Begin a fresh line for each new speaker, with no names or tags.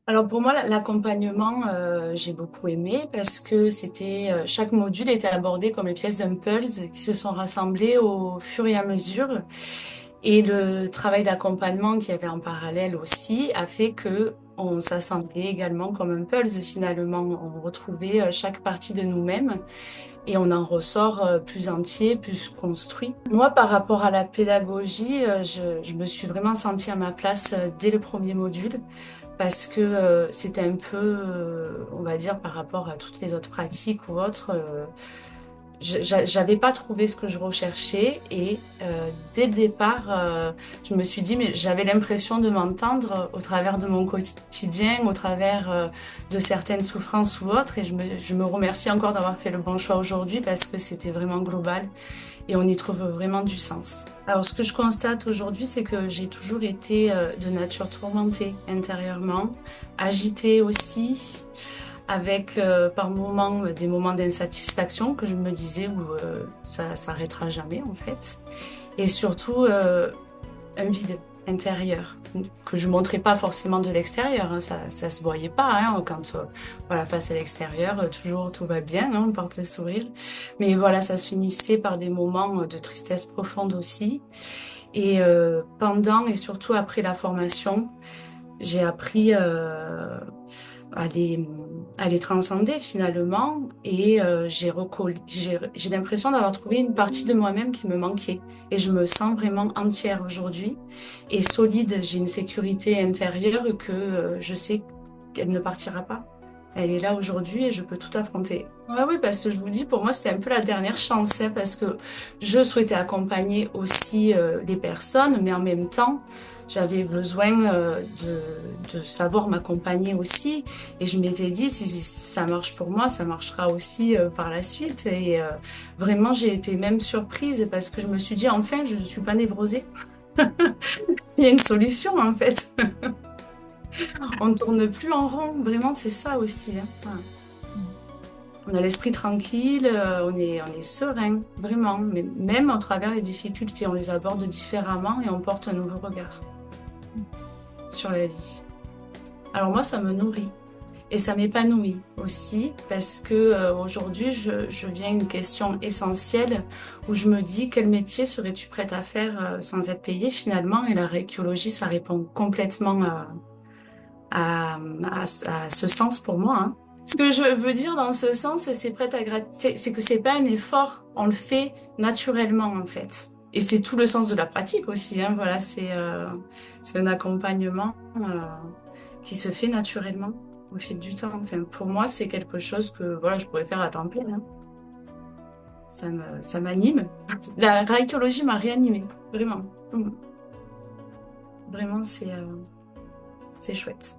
Alors pour moi, l'accompagnement, j'ai beaucoup aimé parce que chaque module était abordé comme les pièces d'un puzzle qui se sont rassemblées au fur et à mesure. Et le travail d'accompagnement qu'il y avait en parallèle aussi a fait que on s'assemblait également comme un puzzle finalement. On retrouvait chaque partie de nous-mêmes et on en ressort plus entier, plus construit. Moi, par rapport à la pédagogie, je me suis vraiment sentie à ma place dès le premier module parce que c'était un peu, on va dire, par rapport à toutes les autres pratiques ou autres, j'avais pas trouvé ce que je recherchais et dès le départ, je me suis dit, mais j'avais l'impression de m'entendre au travers de mon quotidien, au travers de certaines souffrances ou autres et je me remercie encore d'avoir fait le bon choix aujourd'hui parce que c'était vraiment global et on y trouve vraiment du sens. Alors, ce que je constate aujourd'hui, c'est que j'ai toujours été de nature tourmentée intérieurement, agitée aussi, avec par moments des moments d'insatisfaction que je me disais où ça s'arrêtera jamais en fait, et surtout un vide intérieur que je montrais pas forcément de l'extérieur, hein, ça se voyait pas hein, quand voilà face à l'extérieur toujours tout va bien, hein, on porte le sourire, mais voilà ça se finissait par des moments de tristesse profonde aussi et pendant et surtout après la formation j'ai appris à les, à les transcender finalement et j'ai l'impression d'avoir trouvé une partie de moi-même qui me manquait et je me sens vraiment entière aujourd'hui et solide. J'ai une sécurité intérieure que je sais qu'elle ne partira pas. Elle est là aujourd'hui et je peux tout affronter. Ouais, oui, parce que je vous dis, pour moi, c'était un peu la dernière chance, hein, parce que je souhaitais accompagner aussi les personnes, mais en même temps, j'avais besoin de savoir m'accompagner aussi. Et je m'étais dit, si ça marche pour moi, ça marchera aussi par la suite. Et vraiment, j'ai été même surprise parce que je me suis dit, enfin, je ne suis pas névrosée. Il y a une solution, en fait. On ne tourne plus en rond. Vraiment, c'est ça aussi, hein. Voilà. On a l'esprit tranquille, on est serein, vraiment. Mais même au travers des difficultés, on les aborde différemment et on porte un nouveau regard sur la vie. Alors moi, ça me nourrit. Et ça m'épanouit aussi parce que aujourd'hui, je viens à une question essentielle où je me dis quel métier serais-tu prête à faire sans être payée finalement? Et la réécologie, ça répond complètement à ce sens pour moi, hein. Ce que je veux dire dans ce sens, c'est que c'est pas un effort, on le fait naturellement en fait. Et c'est tout le sens de la pratique aussi, hein. Voilà, c'est un accompagnement qui se fait naturellement au fil du temps. Enfin, pour moi, c'est quelque chose que voilà, je pourrais faire à temps plein, hein. Ça m'anime. La raïcologie m'a réanimée, vraiment. Vraiment, c'est chouette.